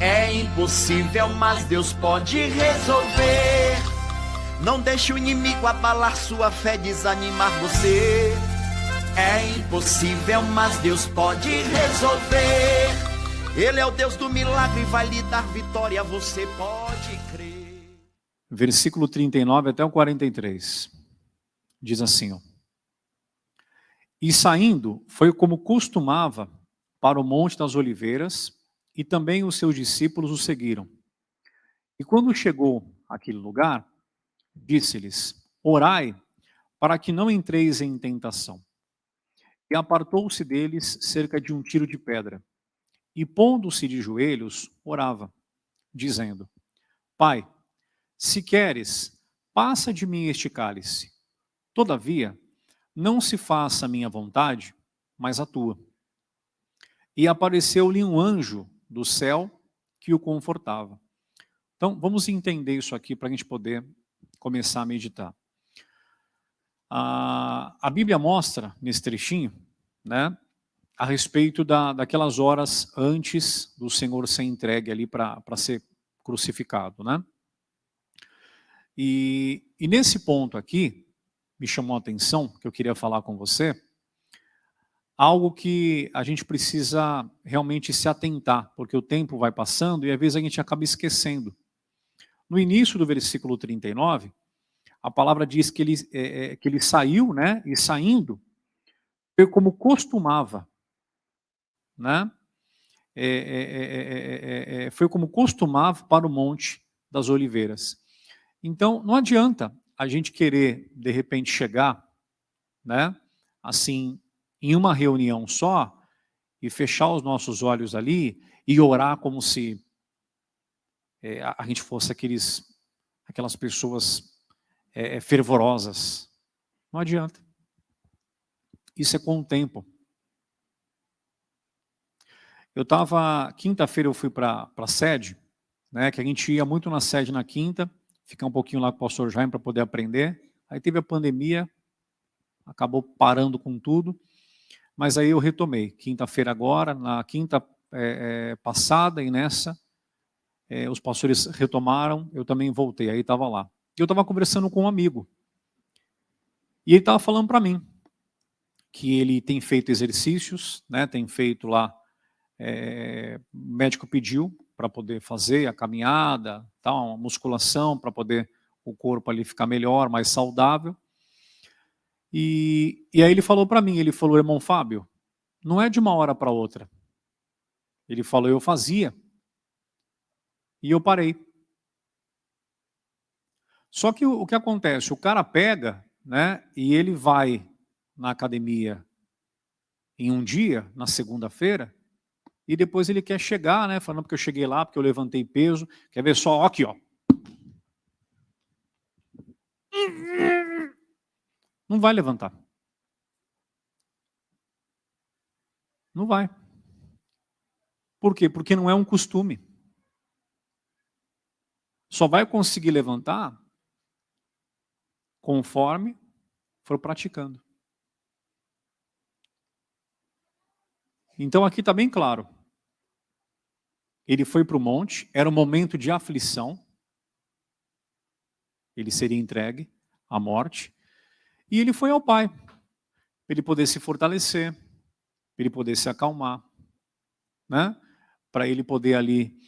É impossível, mas Deus pode resolver. Não deixe o inimigo abalar sua fé, desanimar você. É impossível, mas Deus pode resolver. Ele é o Deus do milagre e vai lhe dar vitória, você pode crer. Versículo 39 até o 43. Diz assim, ó. E saindo, foi como costumava para o Monte das Oliveiras, e também os seus discípulos o seguiram. E quando chegou àquele lugar, disse-lhes, orai, para que não entreis em tentação. E apartou-se deles cerca de um tiro de pedra. E pondo-se de joelhos, orava, dizendo, Pai, se queres, passa de mim este cálice. Todavia, não se faça a minha vontade, mas a tua. E apareceu-lhe um anjo do céu que o confortava. Então, vamos entender isso aqui para a gente poder começar a meditar. A Bíblia mostra, nesse trechinho, né, a respeito daquelas horas antes do Senhor ser entregue ali para ser crucificado, né? E nesse ponto aqui, me chamou a atenção, que eu queria falar com você, algo que a gente precisa realmente se atentar, porque o tempo vai passando e às vezes a gente acaba esquecendo. No início do versículo 39, a palavra diz que ele saiu, né, e saindo, foi como costumava, né? Foi como costumava para o Monte das Oliveiras. Então, não adianta a gente querer, de repente, chegar, né, assim, em uma reunião só, e fechar os nossos olhos ali, e orar como se a gente fosse aquelas pessoas fervorosas. Não adianta. Isso é com o tempo. Quinta-feira eu fui para a sede, né, que a gente ia muito na sede na quinta, ficar um pouquinho lá com o pastor Jaime para poder aprender. Aí teve a pandemia, acabou parando com tudo, mas aí eu retomei. Quinta-feira agora, na quinta passada e nessa, os pastores retomaram, eu também voltei, aí estava lá. Eu estava conversando com um amigo, e ele estava falando para mim que ele tem feito exercícios, né, tem feito lá, o médico pediu para poder fazer a caminhada, tal, uma musculação para poder o corpo ali ficar melhor, mais saudável. E aí ele falou para mim, ele falou, irmão Fábio, não é de uma hora para outra. Ele falou, eu fazia e eu parei. Só que o que acontece, o cara pega, né, e ele vai na academia em um dia, na segunda-feira, e depois ele quer chegar, né, falando porque eu cheguei lá, porque eu levantei peso, quer ver só, ó, aqui, ó. Não vai levantar. Não vai. Por quê? Porque não é um costume. Só vai conseguir levantar conforme for praticando. Então aqui está bem claro. Ele foi para o monte, era um momento de aflição. Ele seria entregue à morte. E ele foi ao Pai, para ele poder se fortalecer, para ele poder se acalmar, né? Para ele poder ali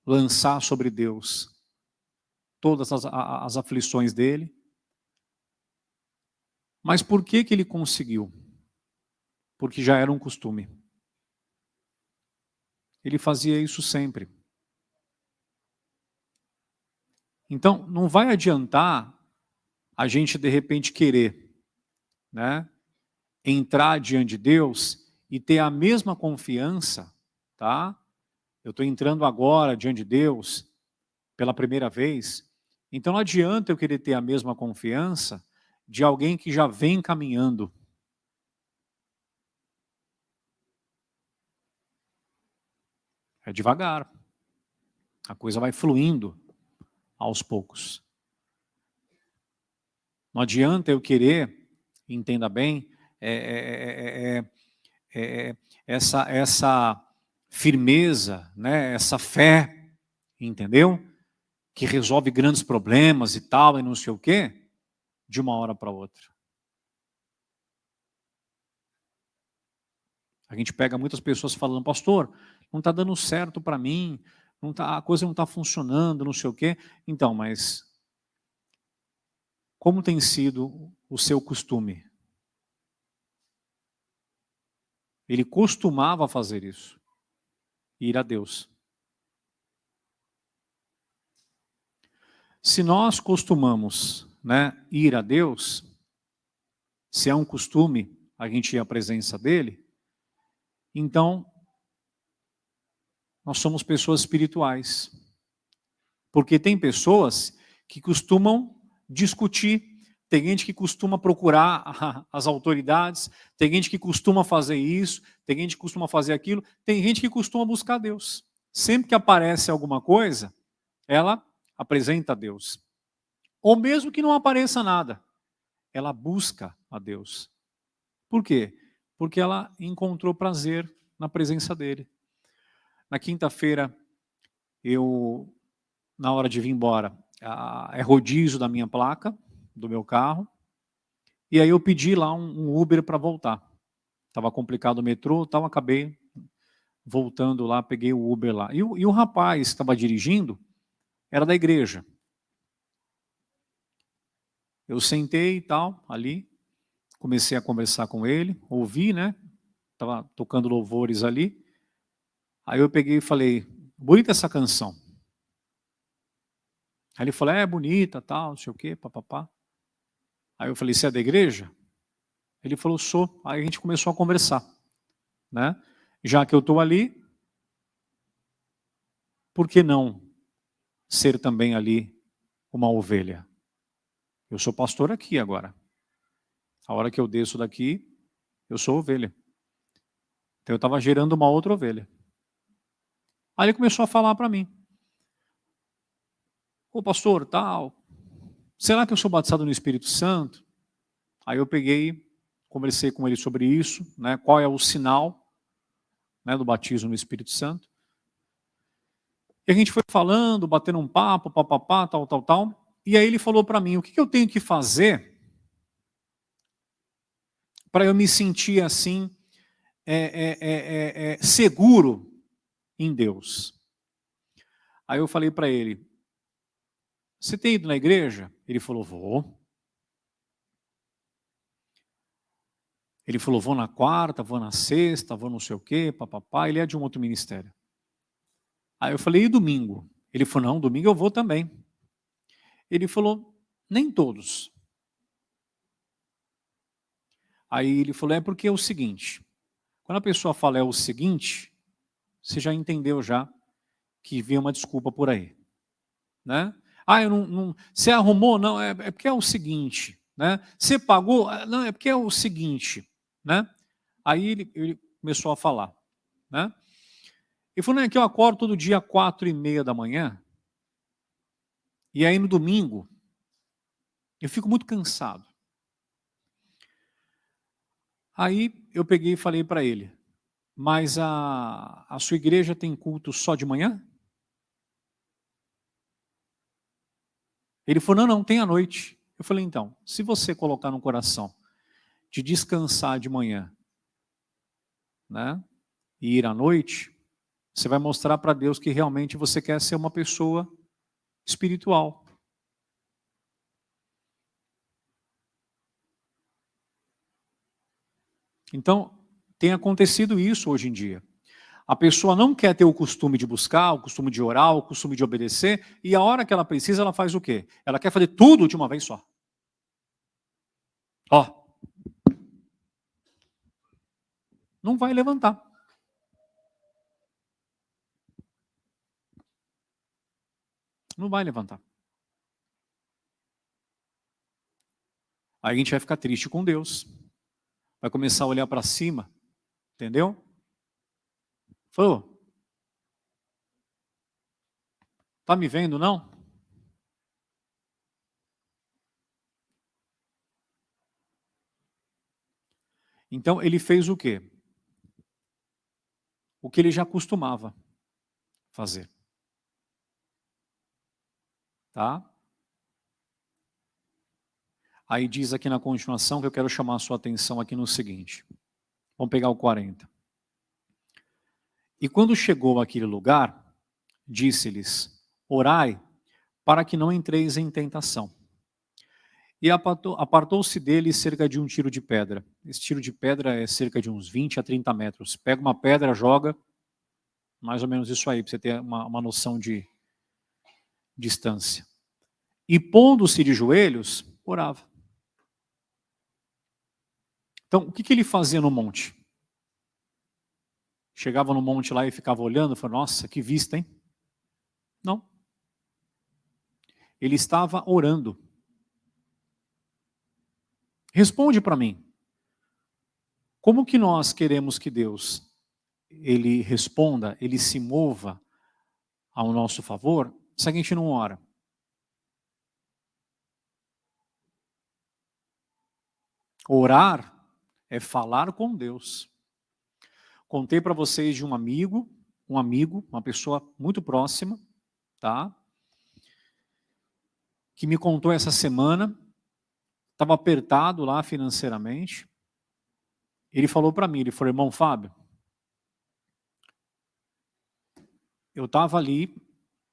lançar sobre Deus todas as aflições dele. Mas por que ele conseguiu? Porque já era um costume. Ele fazia isso sempre. Então, não vai adiantar a gente, de repente, querer, né, entrar diante de Deus e ter a mesma confiança, tá? Eu estou entrando agora diante de Deus pela primeira vez, então não adianta eu querer ter a mesma confiança de alguém que já vem caminhando. É devagar. A coisa vai fluindo aos poucos. Não adianta eu querer, entenda bem, essa firmeza, né? Essa fé, entendeu? Que resolve grandes problemas e tal, e não sei o quê, de uma hora para outra. A gente pega muitas pessoas falando, pastor, não está dando certo para mim, não tá, a coisa não está funcionando, não sei o quê. Então, mas como tem sido o seu costume? Ele costumava fazer isso, ir a Deus. Se nós costumamos, né, ir a Deus, se é um costume a gente ir à presença dele, então nós somos pessoas espirituais. Porque tem pessoas que costumam discutir, tem gente que costuma procurar as autoridades, tem gente que costuma fazer isso, tem gente que costuma fazer aquilo, tem gente que costuma buscar Deus. Sempre que aparece alguma coisa, ela apresenta a Deus. Ou mesmo que não apareça nada, ela busca a Deus. Por quê? Porque ela encontrou prazer na presença dele. Na quinta-feira, na hora de vir embora, é rodízio da minha placa, do meu carro, e aí eu pedi lá um Uber para voltar. Estava complicado o metrô, então acabei voltando lá, peguei o Uber lá. E o rapaz que estava dirigindo era da igreja. Eu sentei e tal, ali, comecei a conversar com ele, ouvi, né? Estava tocando louvores ali. Aí eu peguei e falei, bonita essa canção. Aí ele falou, é bonita, tal, não sei o quê, papapá. Aí eu falei, você é da igreja? Ele falou, sou. Aí a gente começou a conversar, né? Já que eu estou ali, por que não ser também ali uma ovelha? Eu sou pastor aqui agora. A hora que eu desço daqui, eu sou ovelha. Então eu estava gerando uma outra ovelha. Aí ele começou a falar para mim. Ô pastor, tal, será que eu sou batizado no Espírito Santo? Aí eu peguei, conversei com ele sobre isso, né? Qual é o sinal, né, do batismo no Espírito Santo. E a gente foi falando, batendo um papo, papapá, tal, tal, tal. E aí ele falou para mim, o que eu tenho que fazer para eu me sentir assim, seguro em Deus? Aí eu falei para ele, você tem ido na igreja? Ele falou, vou. Ele falou, vou na quarta, vou na sexta, vou não sei o quê, papapá. Ele é de um outro ministério. Aí eu falei, e domingo? Ele falou, não, domingo eu vou também. Ele falou, nem todos. Aí ele falou, é porque é o seguinte, quando a pessoa fala é o seguinte, você já entendeu já que vem uma desculpa por aí, né? Ah, eu não você arrumou? Não, é porque é o seguinte, né? Você pagou? Não, é porque é o seguinte, né? Aí ele começou a falar, né? Ele falou, não, é que eu acordo todo dia às 4:30 da manhã, e aí no domingo eu fico muito cansado. Aí eu peguei e falei para ele, mas a sua igreja tem culto só de manhã? Ele falou, não, tem à noite. Eu falei, então, se você colocar no coração de descansar de manhã, né, e ir à noite, você vai mostrar para Deus que realmente você quer ser uma pessoa espiritual. Então, tem acontecido isso hoje em dia. A pessoa não quer ter o costume de buscar, o costume de orar, o costume de obedecer, e a hora que ela precisa, ela faz o quê? Ela quer fazer tudo de uma vez só. Ó, não vai levantar. Não vai levantar. Aí a gente vai ficar triste com Deus. Vai começar a olhar para cima, entendeu? Falou, tá me vendo não? Então ele fez o quê? o que ele já costumava fazer. Tá? Aí diz aqui na continuação que eu quero chamar a sua atenção aqui no seguinte. Vamos pegar o 40. E quando chegou àquele lugar, disse-lhes, orai para que não entreis em tentação. E apartou-se dele cerca de um tiro de pedra. Esse tiro de pedra é cerca de uns 20 a 30 metros. Pega uma pedra, joga, mais ou menos isso aí, para você ter uma noção de distância. E pondo-se de joelhos, orava. Então, o que ele fazia no monte? Chegava no monte lá e ficava olhando e falava, nossa, que vista, hein? Não. Ele estava orando. Responde para mim. Como que nós queremos que Deus, ele responda, ele se mova ao nosso favor, se a gente não ora? Orar é falar com Deus. Contei para vocês de um amigo, uma pessoa muito próxima, tá? Que me contou essa semana, estava apertado lá financeiramente. Ele falou para mim, ele falou, irmão Fábio, eu estava ali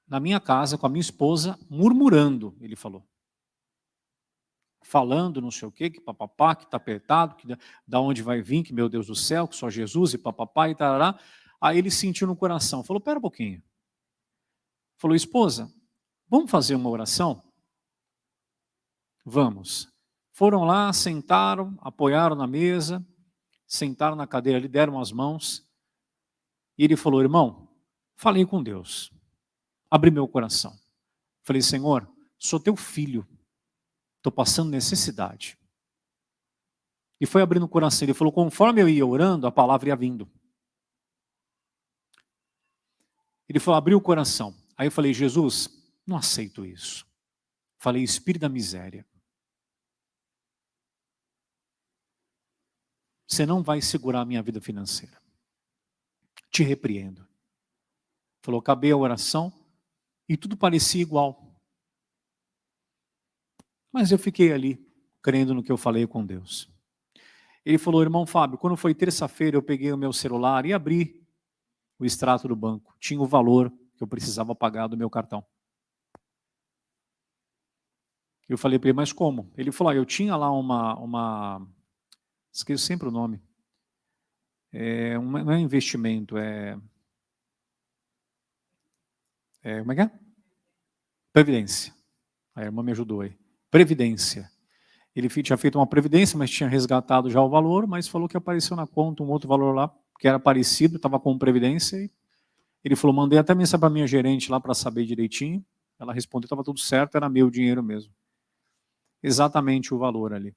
na minha casa com a minha esposa, murmurando, ele falou. Falando não sei o quê, que papapá, que está apertado, que da onde vai vir, que meu Deus do céu, que só Jesus e papapá e tarará. Aí ele sentiu no coração, falou, pera um pouquinho. Falou, esposa, vamos fazer uma oração? Vamos. Foram lá, sentaram, apoiaram na mesa, sentaram na cadeira ali, deram as mãos. E ele falou, irmão, falei com Deus. Abri meu coração. Falei, Senhor, sou teu filho. Estou passando necessidade. E foi abrindo o coração. Ele falou, conforme eu ia orando, a palavra ia vindo. Ele falou, abriu o coração. Aí eu falei, Jesus, não aceito isso. Falei, espírito da miséria. Você não vai segurar a minha vida financeira. Te repreendo. Falou, acabei a oração e tudo parecia igual. Mas eu fiquei ali, crendo no que eu falei com Deus. Ele falou, irmão Fábio, quando foi terça-feira eu peguei o meu celular e abri o extrato do banco. Tinha o valor que eu precisava pagar do meu cartão. Eu falei para ele, mas como? Ele falou, eu tinha lá esqueço sempre o nome. Não é investimento, como é que é? Previdência. A irmã me ajudou aí. Previdência. Ele tinha feito uma previdência, mas tinha resgatado já o valor, mas falou que apareceu na conta um outro valor lá, que era parecido, estava com previdência. E ele falou, mandei até mensagem para a minha gerente lá para saber direitinho. Ela respondeu, estava tudo certo, era meu dinheiro mesmo. Exatamente o valor ali.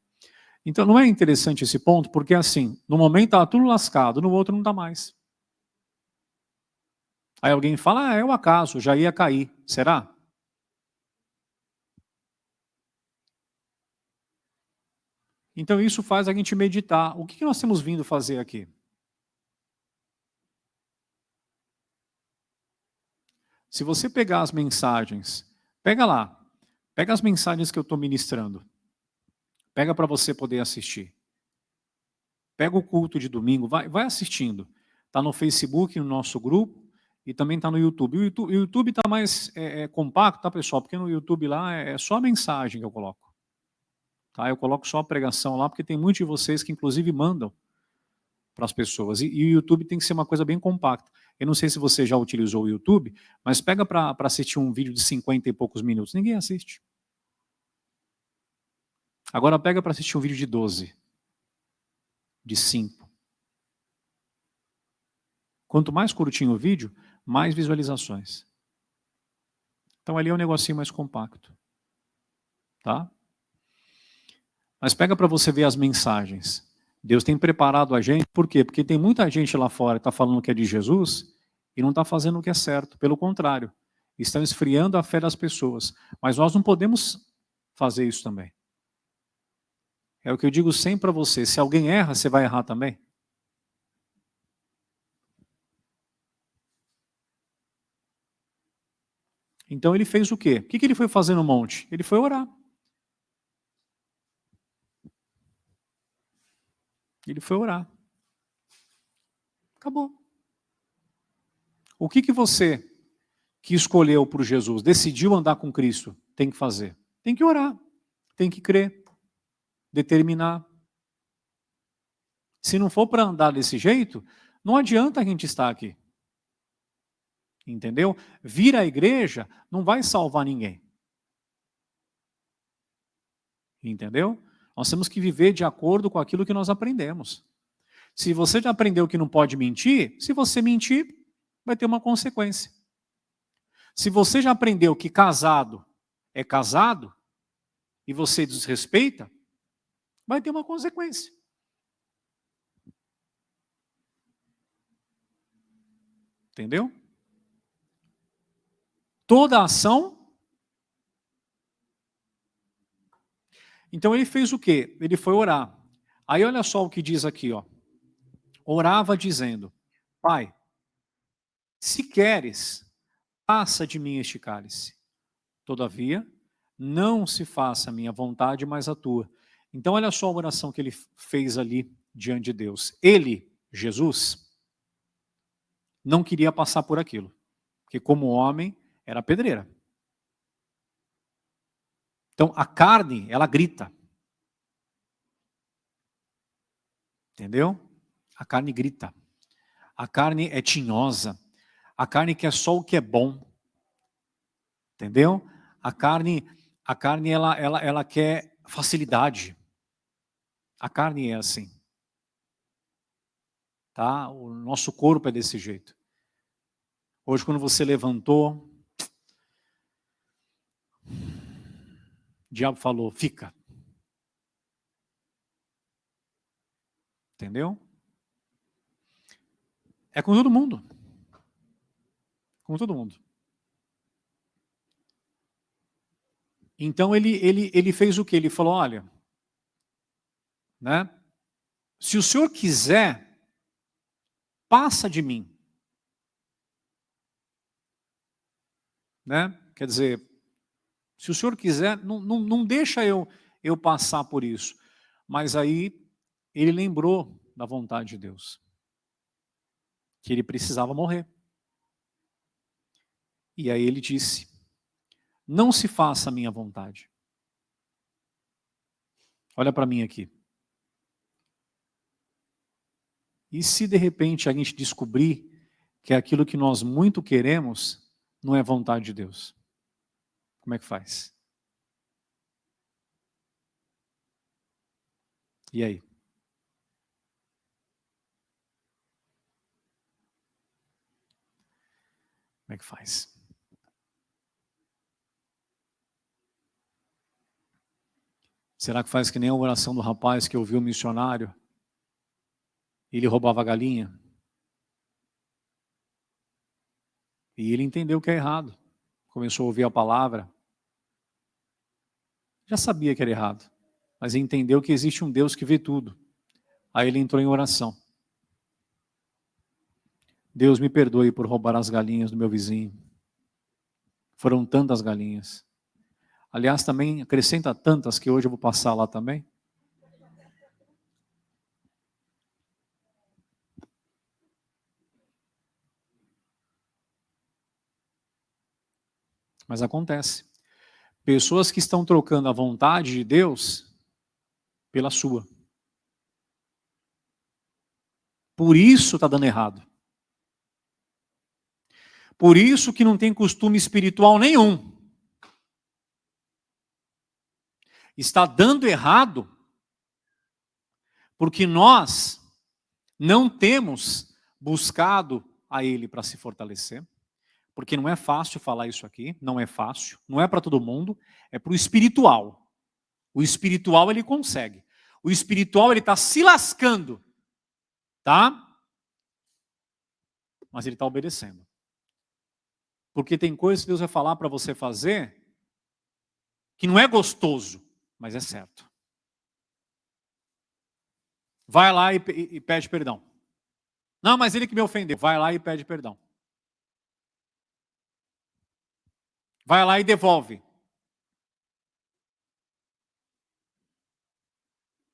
Então não é interessante esse ponto, porque assim, no momento estava tudo lascado, no outro não está mais. Aí alguém fala, é o acaso, já ia cair. Será? Então isso faz a gente meditar. O que nós temos vindo fazer aqui? Se você pegar as mensagens, pega lá, pega as mensagens que eu estou ministrando. Pega para você poder assistir. Pega o culto de domingo, vai assistindo. Está no Facebook, no nosso grupo, e também está no YouTube. O YouTube está mais compacto, tá, pessoal? Porque no YouTube lá é só a mensagem que eu coloco. Tá? Eu coloco só a pregação lá, porque tem muitos de vocês que inclusive mandam para as pessoas. E o YouTube tem que ser uma coisa bem compacta. Eu não sei se você já utilizou o YouTube, mas pega para assistir um vídeo de 50 e poucos minutos. Ninguém assiste. Agora pega para assistir um vídeo de 12. De 5. Quanto mais curtinho o vídeo, mais visualizações. Então ali é um negocinho mais compacto. Tá? Mas pega para você ver as mensagens. Deus tem preparado a gente, por quê? Porque tem muita gente lá fora que está falando que é de Jesus e não está fazendo o que é certo. Pelo contrário, estão esfriando a fé das pessoas. Mas nós não podemos fazer isso também. É o que eu digo sempre para você, se alguém erra, você vai errar também? Então ele fez o quê? O que ele foi fazer no monte? Ele foi orar. Ele foi orar. Acabou. O que você que escolheu por Jesus, decidiu andar com Cristo, tem que fazer? Tem que orar, tem que crer, determinar. Se não for para andar desse jeito, não adianta a gente estar aqui. Entendeu? Vir à igreja não vai salvar ninguém. Entendeu? Nós temos que viver de acordo com aquilo que nós aprendemos. Se você já aprendeu que não pode mentir, se você mentir, vai ter uma consequência. Se você já aprendeu que casado é casado, e você desrespeita, vai ter uma consequência. Entendeu? Toda ação. Então ele fez o quê? Ele foi orar. Aí olha só o que diz aqui, ó. Orava dizendo: Pai, se queres, passa de mim este cálice. Todavia, não se faça a minha vontade, mas a tua. Então olha só a oração que ele fez ali diante de Deus. Ele, Jesus, não queria passar por aquilo, porque como homem era pedreira. Então a carne, ela grita. Entendeu? A carne grita. A carne é tinhosa. A carne quer só o que é bom. Entendeu? A carne ela quer facilidade. A carne é assim. Tá? O nosso corpo é desse jeito. Hoje quando você levantou, o diabo falou, fica. Entendeu? É com todo mundo. Com todo mundo. Então ele fez o quê? Ele falou, olha, né? Se o senhor quiser, passa de mim. Né? Quer dizer, se o senhor quiser, não deixa eu passar por isso. Mas aí ele lembrou da vontade de Deus. Que ele precisava morrer. E aí ele disse, não se faça a minha vontade. Olha para mim aqui. E se de repente a gente descobrir que aquilo que nós muito queremos não é vontade de Deus? Como é que faz? E aí? Como é que faz? Será que faz que nem a oração do rapaz que ouviu o missionário? Ele roubava a galinha. E ele entendeu que é errado. Começou a ouvir a palavra. Já sabia que era errado. Mas entendeu que existe um Deus que vê tudo. Aí ele entrou em oração. Deus me perdoe por roubar as galinhas do meu vizinho. Foram tantas galinhas. Aliás, também acrescenta tantas que hoje eu vou passar lá também. Mas acontece. Pessoas que estão trocando a vontade de Deus pela sua. Por isso está dando errado. Por isso que não tem costume espiritual nenhum. Está dando errado porque nós não temos buscado a Ele para se fortalecer. Porque não é fácil falar isso aqui, não é fácil, não é para todo mundo, é para o espiritual. O espiritual ele consegue. O espiritual ele está se lascando, tá? Mas ele está obedecendo. Porque tem coisas que Deus vai falar para você fazer que não é gostoso, mas é certo. Vai lá e pede perdão. Não, mas ele que me ofendeu. Vai lá e pede perdão. Vai lá e devolve.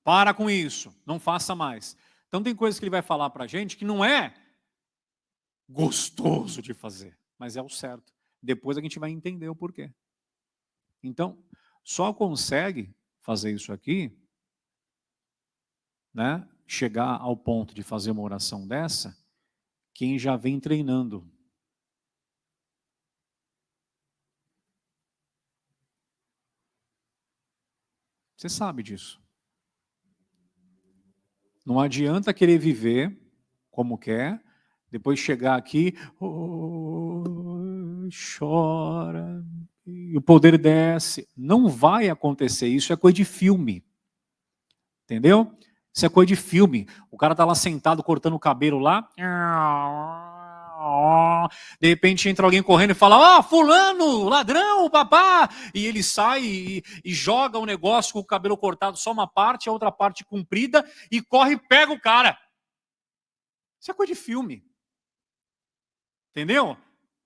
Para com isso, não faça mais. Então tem coisas que ele vai falar para a gente que não é gostoso de fazer, mas é o certo. Depois a gente vai entender o porquê. Então, só consegue fazer isso aqui, né? Chegar ao ponto de fazer uma oração dessa, quem já vem treinando. Você sabe disso. Não adianta querer viver como quer, depois chegar aqui, chora, e o poder desce. Não vai acontecer, isso é coisa de filme. Entendeu? Isso é coisa de filme. O cara tá lá sentado cortando o cabelo lá. De repente entra alguém correndo e fala: "Ó, fulano, ladrão, papá!" E ele sai e joga o negócio com o cabelo cortado, só uma parte, a outra parte comprida, e corre e pega o cara. Isso é coisa de filme. Entendeu?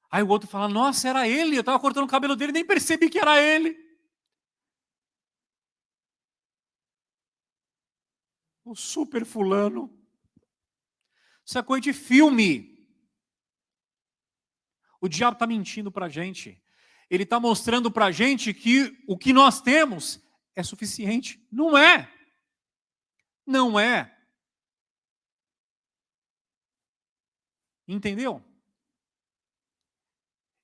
Aí o outro fala: "Nossa, era ele, eu tava cortando o cabelo dele, nem percebi que era ele." O super fulano. Isso é coisa de filme. O diabo está mentindo para a gente. Ele está mostrando para a gente que o que nós temos é suficiente. Não é. Não é. Entendeu?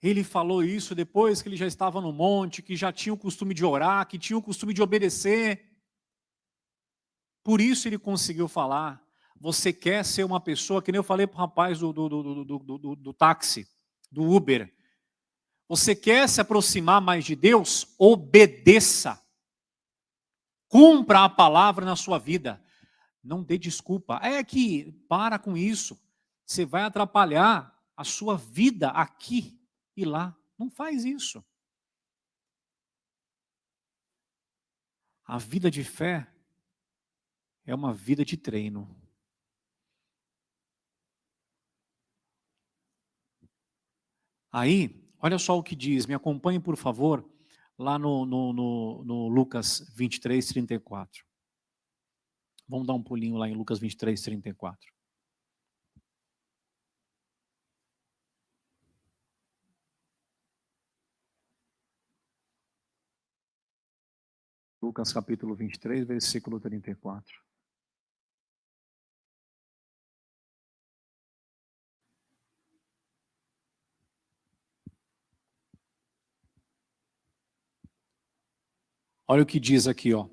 Ele falou isso depois que ele já estava no monte, que já tinha o costume de orar, que tinha o costume de obedecer. Por isso ele conseguiu falar. Você quer ser uma pessoa, que nem eu falei para o rapaz do táxi, do Uber. Você quer se aproximar mais de Deus? Obedeça. Cumpra a palavra na sua vida. Não dê desculpa. É que, para com isso. Você vai atrapalhar a sua vida aqui e lá. Não faz isso. A vida de fé é uma vida de treino. Aí, olha só o que diz. Me acompanhe, por favor, lá no Lucas 23, 34. Vamos dar um pulinho lá em Lucas 23, 34. Lucas capítulo 23, versículo 34. Olha o que diz aqui, ó.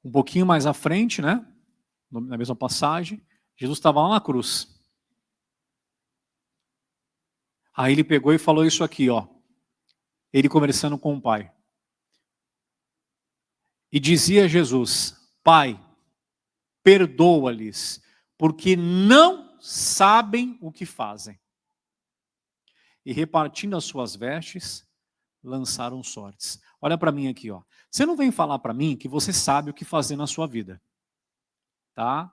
Um pouquinho mais à frente, né? Na mesma passagem, Jesus estava lá na cruz. Aí ele pegou e falou isso aqui, ó. Ele conversando com o Pai. E dizia a Jesus: Pai, perdoa-lhes, porque não sabem o que fazem. E repartindo as suas vestes, lançaram sortes. Olha para mim aqui, ó. Você não vem falar para mim que você sabe o que fazer na sua vida. Tá?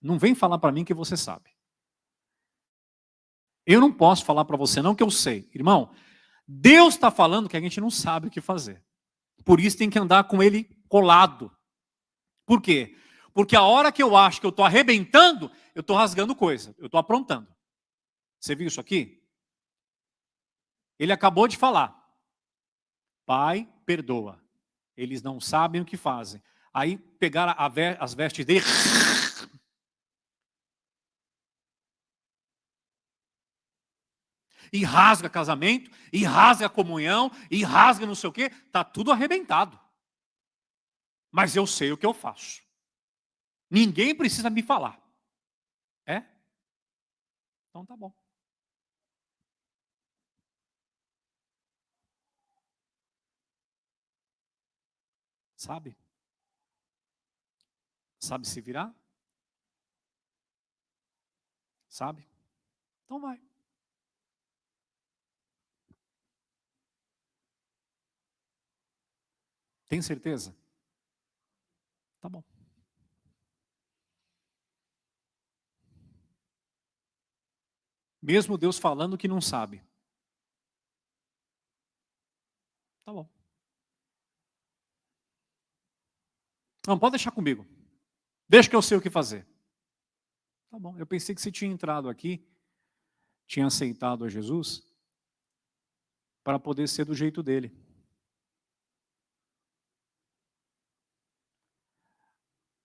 Não vem falar para mim que você sabe. Eu não posso falar para você não que eu sei. Irmão, Deus está falando que a gente não sabe o que fazer. Por isso tem que andar com ele colado. Por quê? Porque a hora que eu acho que eu estou arrebentando, eu estou rasgando coisa, eu estou aprontando. Você viu isso aqui? Ele acabou de falar. Pai, perdoa. Eles não sabem o que fazem. Aí pegaram as vestes dele. E rasga casamento, e rasga comunhão, e rasga não sei o quê. Está tudo arrebentado. Mas eu sei o que eu faço. Ninguém precisa me falar. É? Então tá bom. Sabe? Sabe se virar? Sabe? Então vai. Tem certeza? Tá bom. Mesmo Deus falando que não sabe. Não, pode deixar comigo. Deixa que eu sei o que fazer. Tá bom, eu pensei que você tinha entrado aqui, tinha aceitado a Jesus, para poder ser do jeito dele.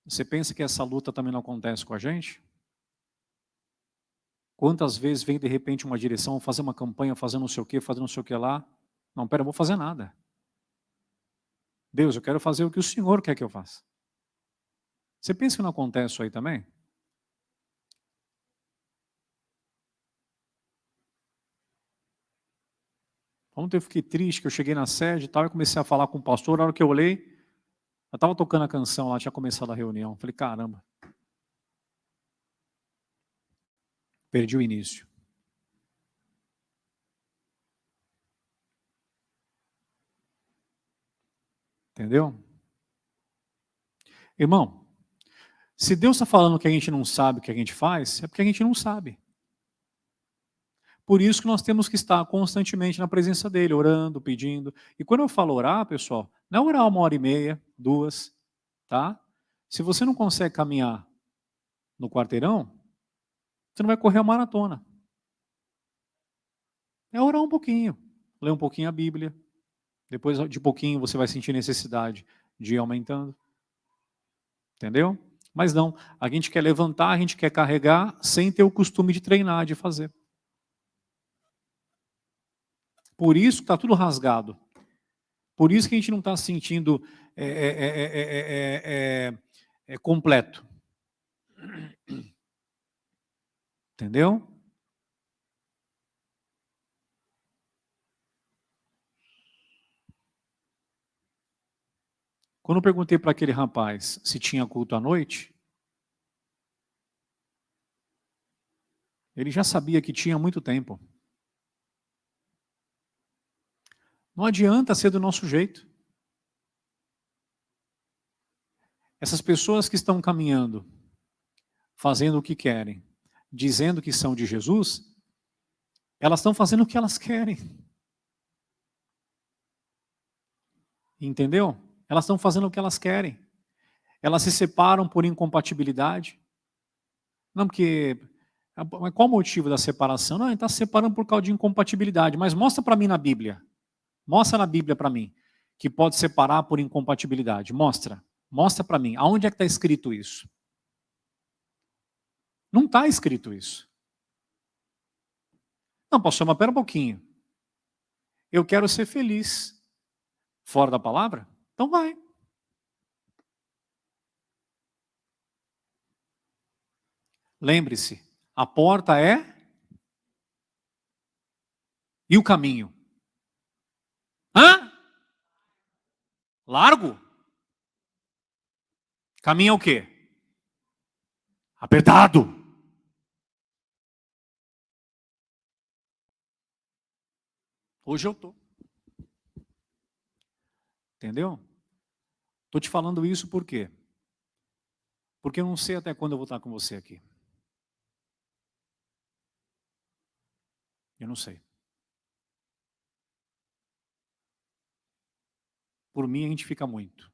Você pensa que essa luta também não acontece com a gente? Quantas vezes vem de repente uma direção, fazer uma campanha, fazer não sei o que, fazer não sei o que lá. Não, pera, eu vou fazer nada. Deus, eu quero fazer o que o Senhor quer que eu faça. Você pensa que não acontece isso aí também? Ontem eu fiquei triste que eu cheguei na sede e tal, e comecei a falar com o pastor, na hora que eu olhei, eu estava tocando a canção lá, tinha começado a reunião. Falei, caramba, perdi o início. Entendeu? Irmão, se Deus está falando que a gente não sabe o que a gente faz, é porque a gente não sabe. Por isso que nós temos que estar constantemente na presença dele, orando, pedindo. E quando eu falo orar, pessoal, não é orar 1h30, 2, tá? Se você não consegue caminhar no quarteirão, você não vai correr a maratona. É orar um pouquinho, ler um pouquinho a Bíblia. Depois de pouquinho você vai sentir necessidade de ir aumentando. Entendeu? Mas não, a gente quer levantar, a gente quer carregar sem ter o costume de treinar, de fazer. Por isso que está tudo rasgado. Por isso que a gente não está se sentindo completo. Entendeu? Quando eu perguntei para aquele rapaz se tinha culto à noite, ele já sabia que tinha há muito tempo. Não adianta ser do nosso jeito. Essas pessoas que estão caminhando, fazendo o que querem, dizendo que são de Jesus, elas estão fazendo o que elas querem. Entendeu? Elas estão fazendo o que elas querem. Elas se separam por incompatibilidade. Não, porque... Mas qual o motivo da separação? Não, ele está se separando por causa de incompatibilidade. Mas mostra para mim na Bíblia. Mostra na Bíblia para mim que pode separar por incompatibilidade. Mostra. Mostra para mim. Aonde é que está escrito isso? Não está escrito isso. Não, pastor, mas pera um pouquinho. Eu quero ser feliz. Fora da palavra? Então vai. Lembre-se, a porta é e o caminho. Hã? Largo? Caminho é o quê? Apertado. Hoje eu tô. Entendeu? Tô te falando isso por quê? Porque eu não sei até quando eu vou estar com você aqui. Eu não sei. Por mim, a gente fica muito.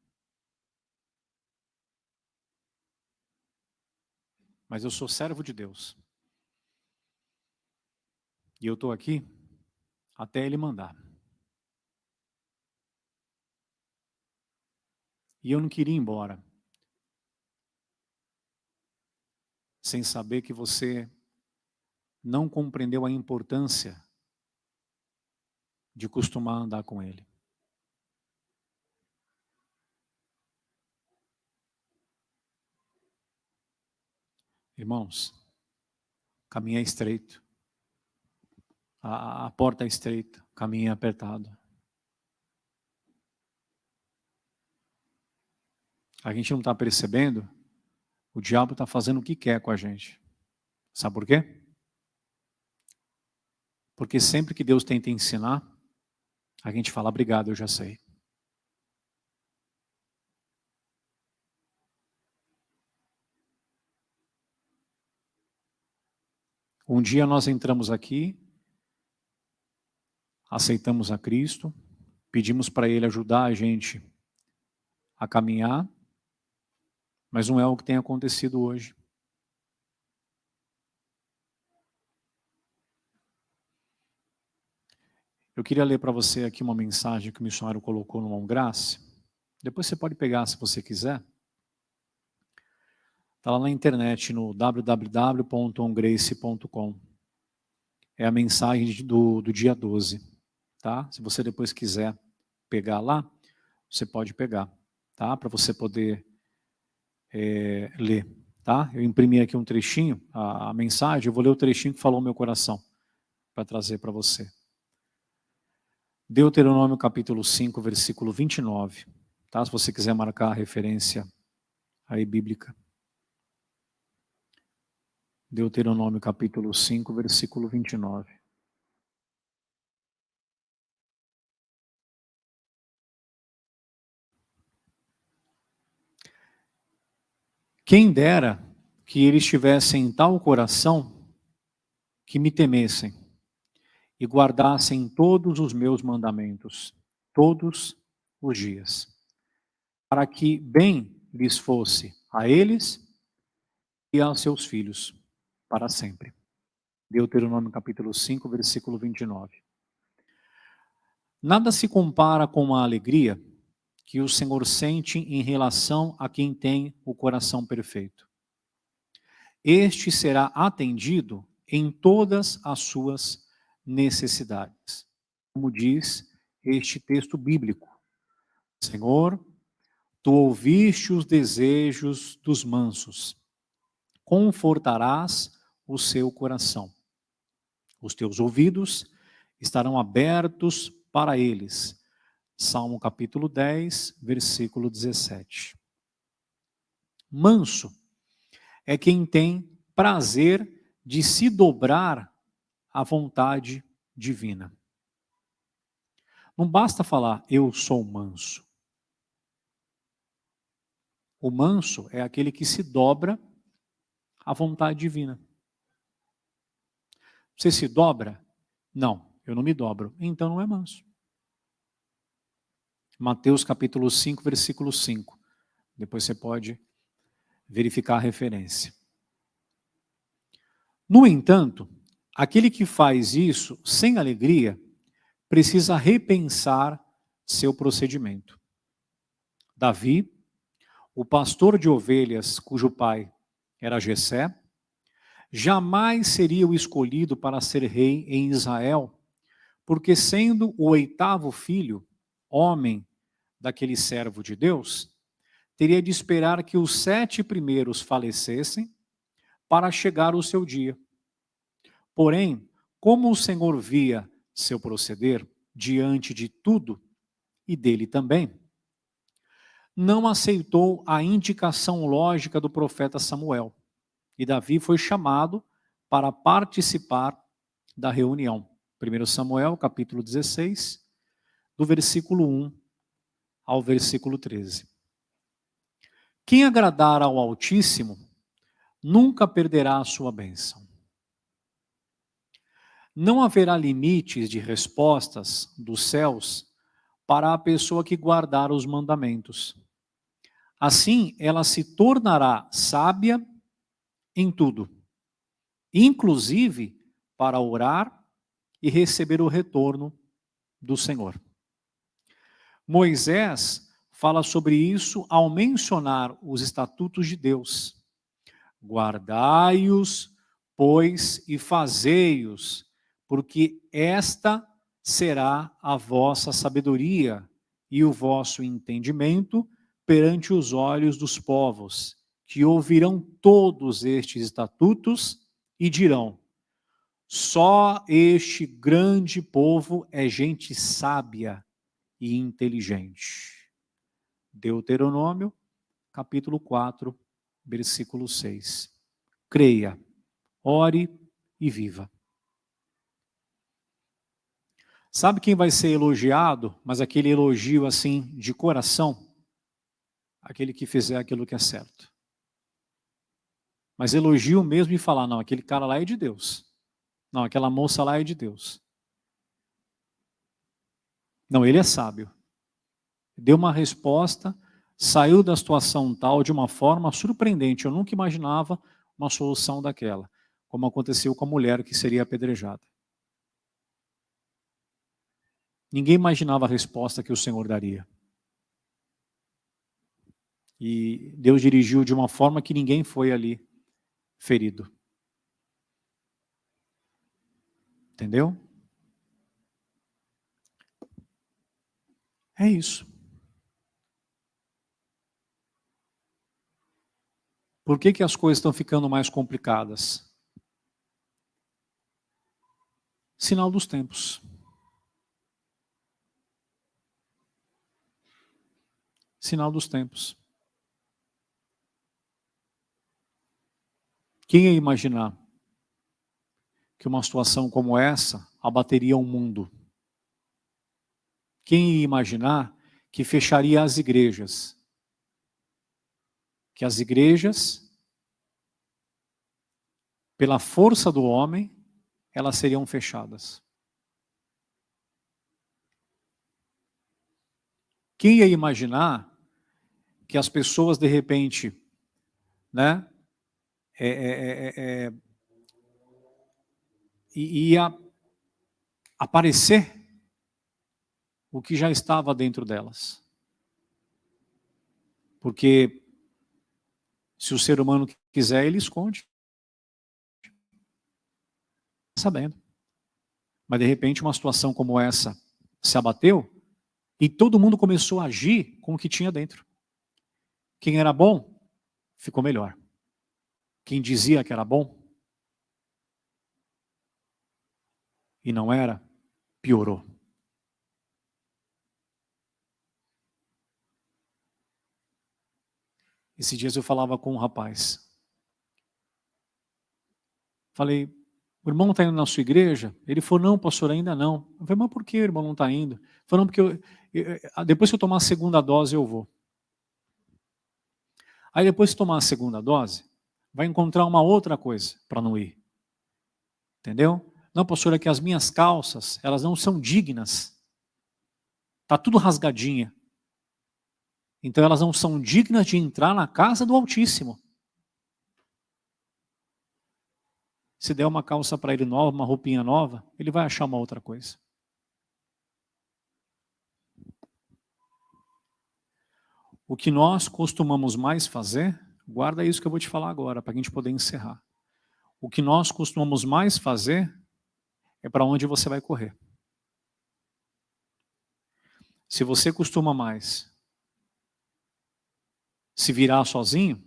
Mas eu sou servo de Deus. E eu estou aqui até Ele mandar. E eu não queria ir embora sem saber que você não compreendeu a importância de costumar andar com Ele. Irmãos, o caminho é estreito. A porta é estreita, o caminho é apertado. A gente não está percebendo, o diabo está fazendo o que quer com a gente. Sabe por quê? Porque sempre que Deus tenta ensinar, a gente fala, obrigado, eu já sei. Um dia nós entramos aqui, aceitamos a Cristo, pedimos para Ele ajudar a gente a caminhar, Mas não é o que tem acontecido hoje. Eu queria ler para você aqui uma mensagem que o missionário colocou no On Grace. Depois você pode pegar se você quiser. Está lá na internet, no www.ongrace.com. É a mensagem do dia 12. Tá? Se você depois quiser pegar lá, você pode pegar. Tá? Para você poder ler. Tá? Eu imprimi aqui um trechinho, a mensagem, eu vou ler o trechinho que falou no meu coração, para trazer para você. Deuteronômio capítulo 5, versículo 29. Tá? Se você quiser marcar a referência aí bíblica. Deuteronômio capítulo 5, versículo 29. Quem dera que eles tivessem tal coração que me temessem e guardassem todos os meus mandamentos, todos os dias, para que bem lhes fosse a eles e aos seus filhos, para sempre. Deuteronômio capítulo 5, versículo 29. Nada se compara com a alegria que o Senhor sente em relação a quem tem o coração perfeito. Este será atendido em todas as suas necessidades. Como diz este texto bíblico: Senhor, tu ouviste os desejos dos mansos, confortarás o seu coração. Os teus ouvidos estarão abertos para eles. Salmo capítulo 10, versículo 17. Manso é quem tem prazer de se dobrar à vontade divina. Não basta falar, eu sou manso. O manso é aquele que se dobra à vontade divina. Você se dobra? Não, eu não me dobro. Então não é manso. Mateus capítulo 5, versículo 5. Depois você pode verificar a referência. No entanto, aquele que faz isso sem alegria precisa repensar seu procedimento. Davi, o pastor de ovelhas cujo pai era Jessé, jamais seria o escolhido para ser rei em Israel, porque sendo o 8º filho, homem daquele servo de Deus, teria de esperar que os 7 primeiros falecessem para chegar o seu dia. Porém, como o Senhor via seu proceder diante de tudo, e dele também, não aceitou a indicação lógica do profeta Samuel, e Davi foi chamado para participar da reunião. 1 Samuel, capítulo 16, do versículo 1 ao versículo 13. Quem agradar ao Altíssimo nunca perderá a sua bênção. Não haverá limites de respostas dos céus para a pessoa que guardar os mandamentos. Assim, ela se tornará sábia em tudo, inclusive para orar e receber o retorno do Senhor. Moisés fala sobre isso ao mencionar os estatutos de Deus. Guardai-os, pois, e fazei-os, porque esta será a vossa sabedoria e o vosso entendimento perante os olhos dos povos, que ouvirão todos estes estatutos e dirão: só este grande povo é gente sábia e inteligente. Deuteronômio, capítulo 4, versículo 6. Creia, ore e viva. Sabe quem vai ser elogiado, mas aquele elogio assim de coração? Aquele que fizer aquilo que é certo. Mas elogio mesmo e falar, não, aquele cara lá é de Deus. Não, aquela moça lá é de Deus. Não, ele é sábio. Deu uma resposta saiu da situação tal de uma forma surpreendente. Eu nunca imaginava uma solução daquela, como aconteceu com a mulher que seria apedrejada. Ninguém imaginava a resposta que o Senhor daria. E Deus dirigiu de uma forma que ninguém foi ali ferido. Entendeu? É isso. Por que as coisas estão ficando mais complicadas? Sinal dos tempos. Sinal dos tempos. Quem ia imaginar que uma situação como essa abateria o mundo? Quem ia imaginar que fecharia as igrejas? Que as igrejas, pela força do homem, elas seriam fechadas. Quem ia imaginar que as pessoas, de repente, né, ia aparecer o que já estava dentro delas? Porque se o ser humano quiser, ele esconde. Sabendo. Mas de repente uma situação como essa se abateu e todo mundo começou a agir com o que tinha dentro. Quem era bom, ficou melhor. Quem dizia que era bom e não era, piorou. Esses dias eu falava com um rapaz. Falei, o irmão está indo na sua igreja? Ele falou, não, pastor, ainda não. Eu falei, mas por que o irmão não está indo? Falando, porque depois que eu tomar a segunda dose eu vou. Aí depois que tomar a segunda dose, vai encontrar uma outra coisa para não ir. Entendeu? Não, pastor, é que as minhas calças, elas não são dignas. Está tudo rasgadinha. Então elas não são dignas de entrar na casa do Altíssimo. Se der uma calça para ele nova, uma roupinha nova, ele vai achar uma outra coisa. O que nós costumamos mais fazer, guarda isso que eu vou te falar agora, para a gente poder encerrar. O que nós costumamos mais fazer é para onde você vai correr. Se você costuma mais se virar sozinho,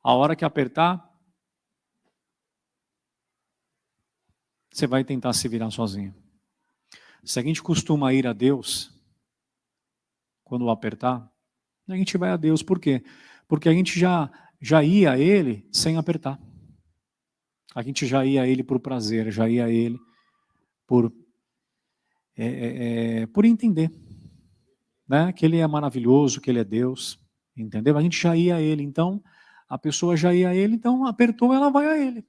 a hora que apertar, você vai tentar se virar sozinho. Se a gente costuma ir a Deus, quando apertar, a gente vai a Deus. Por quê? Porque a gente já ia a Ele sem apertar. A gente já ia a Ele por prazer, já ia a Ele por entender, né? Que Ele é maravilhoso, que Ele é Deus, entendeu? A gente já ia a Ele, então a pessoa já ia a Ele, então apertou, ela vai a Ele.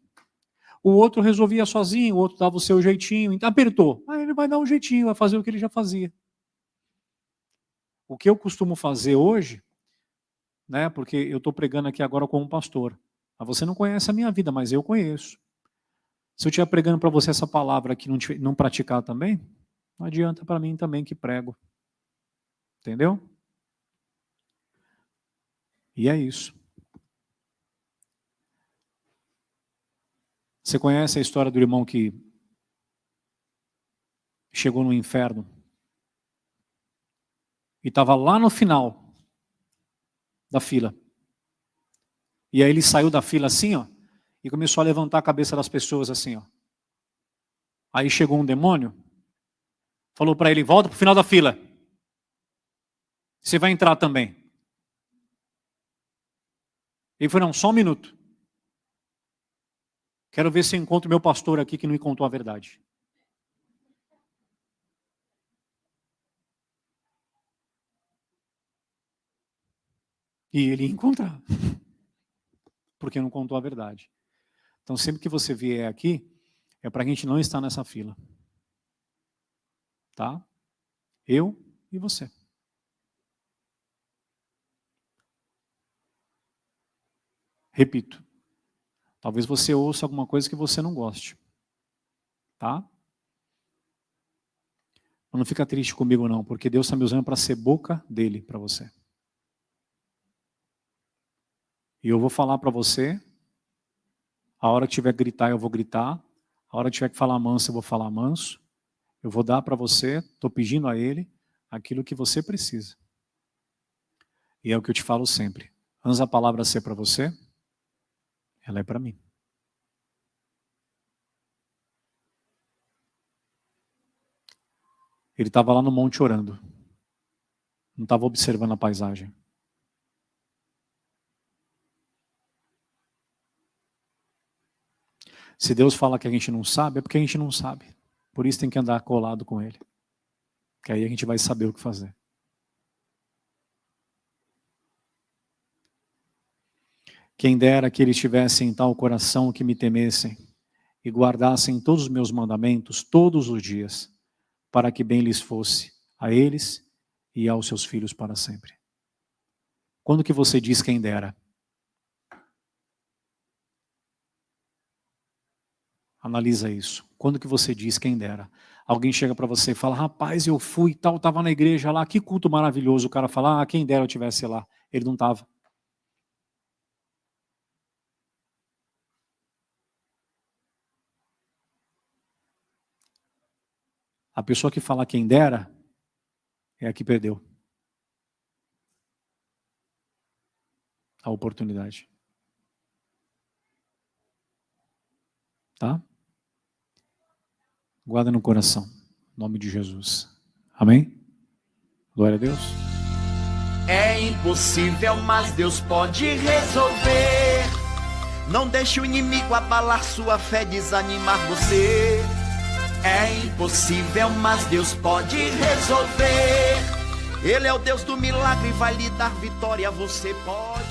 O outro resolvia sozinho, o outro dava o seu jeitinho, então apertou. Aí ele vai dar um jeitinho, vai fazer o que ele já fazia. O que eu costumo fazer hoje, né, porque eu estou pregando aqui agora como pastor. Mas você não conhece a minha vida, mas eu conheço. Se eu estiver pregando para você essa palavra aqui e não praticar também, não adianta para mim também que prego. Entendeu? E é isso. Você conhece a história do irmão que chegou no inferno e estava lá no final da fila. E aí ele saiu da fila assim, ó, e começou a levantar a cabeça das pessoas assim, ó. Aí chegou um demônio, falou para ele, volta para o final da fila. Você vai entrar também. Ele falou, não, só um minuto. Quero ver se eu encontro meu pastor aqui que não me contou a verdade. E ele ia encontrar. Porque não contou a verdade. Então sempre que você vier aqui, é para a gente não estar nessa fila. Tá? Eu e você. Repito, talvez você ouça alguma coisa que você não goste, tá? Mas não fica triste comigo não, porque Deus está me usando para ser boca dele para você. E eu vou falar para você, a hora que tiver que gritar eu vou gritar, a hora que tiver que falar manso eu vou falar manso, eu vou dar para você, estou pedindo a ele aquilo que você precisa. E é o que eu te falo sempre, antes a palavra ser para você, ela é para mim. Ele estava lá no monte orando, não estava observando a paisagem. Se Deus fala que a gente não sabe, é porque a gente não sabe. Por isso tem que andar colado com Ele. Que aí a gente vai saber o que fazer. Quem dera que eles tivessem tal coração que me temessem e guardassem todos os meus mandamentos todos os dias, para que bem lhes fosse a eles e aos seus filhos para sempre. Quando que você diz quem dera? Analisa isso. Quando que você diz quem dera? Alguém chega para você e fala, rapaz, eu fui e tal, estava na igreja lá, que culto maravilhoso. O cara fala, quem dera eu tivesse lá. Ele não estava. A pessoa que fala quem dera é a que perdeu a oportunidade. Tá? Guarda no coração, em nome de Jesus. Amém? Glória a Deus. É impossível, mas Deus pode resolver. Não deixe o inimigo abalar sua fé, desanimar você. É impossível, mas Deus pode resolver. Ele é o Deus do milagre, vai lhe dar vitória, você pode.